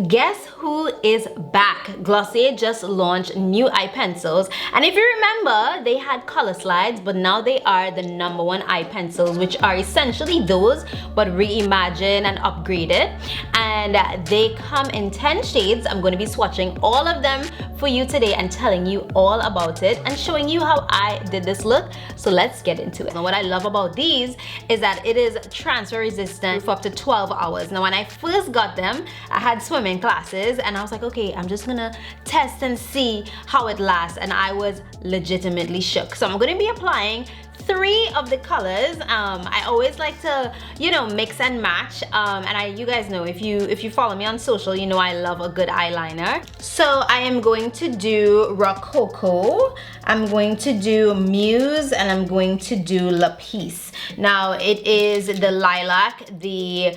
guess who is back? Glossier just launched new eye pencils, and if you remember, they had color slides, but now they are the #1 eye pencils, which are essentially those but reimagined and upgraded, and they come in 10 shades. I'm going to be swatching all of them for you today and telling you all about it and showing you how I did this look. So let's get into it. Now, what I love about these is that it is transfer resistant for up to 12 hours. Now, when I first got them, I had swimming classes and I was like, okay, I'm just gonna test and see how it lasts, and I was legitimately shook. So I'm going to be applying 3 of the colors. I always like to, you know, mix and match, and you guys know, if you follow me on social, you know I love a good eyeliner. So I am going to do Rococo, I'm going to do Muse, and I'm going to do Lapis. Now it is the lilac, the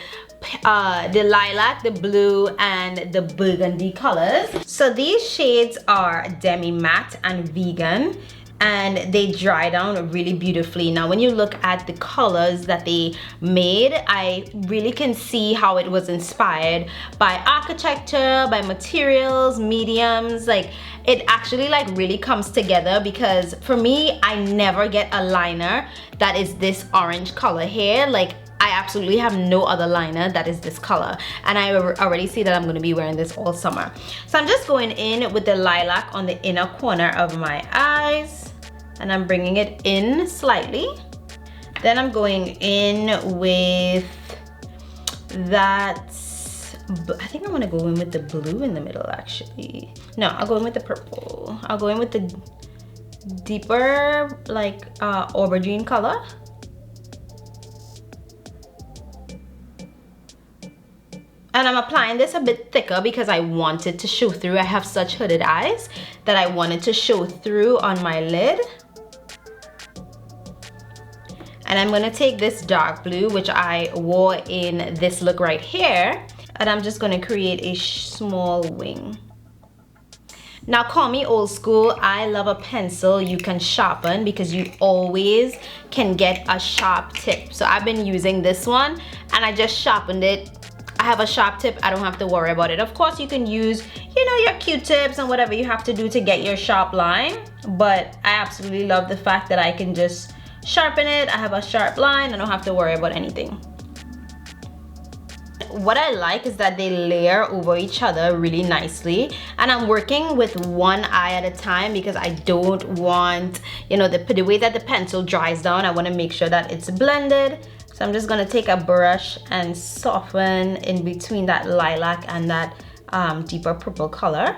blue, and the burgundy colors. So these shades are demi matte and vegan, and they dry down really beautifully. Now when you look at the colors that they made, I really can see how it was inspired by architecture, by materials, mediums. Like, it actually like really comes together, because for me, I never get a liner that is this orange color here. Like, I absolutely have no other liner that is this color, and I already see that I'm going to be wearing this all summer. So I'm just going in with the lilac on the inner corner of my eyes, and I'm bringing it in slightly. Then I'm going in with that, I think I'm going to go in with the blue in the middle actually. No, I'll go in with the purple. I'll go in with the deeper like aubergine color. And I'm applying this a bit thicker because I want it to show through. I have such hooded eyes that I wanted to show through on my lid. And I'm gonna take this dark blue, which I wore in this look right here, and I'm just gonna create a small wing. Now, call me old school, I love a pencil you can sharpen, because you always can get a sharp tip. So I've been using this one and I just sharpened it. I have a sharp tip, I don't have to worry about it. Of course, you can use, you know, your Q-tips and whatever you have to do to get your sharp line, but I absolutely love the fact that I can just sharpen it. I have a sharp line, I don't have to worry about anything. What I like is that they layer over each other really nicely, and I'm working with one eye at a time because I don't want, you know, the way that the pencil dries down, I want to make sure that it's blended. So I'm just gonna take a brush and soften in between that lilac and that deeper purple color.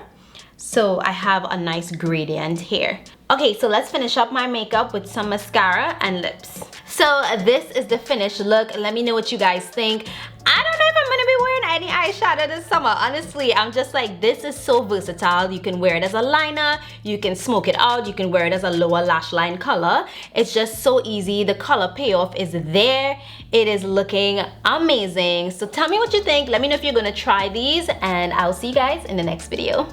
So I have a nice gradient here. Okay, so let's finish up my makeup with some mascara and lips. So this is the finished look. Let me know what you guys think. I don't know if I'm gonna be wearing any eyeshadow this summer. Honestly, I'm just like, this is so versatile. You can wear it as a liner, you can smoke it out, you can wear it as a lower lash line color. It's just so easy. The color payoff is there. It is looking amazing. So tell me what you think. Let me know if you're gonna try these, and I'll see you guys in the next video.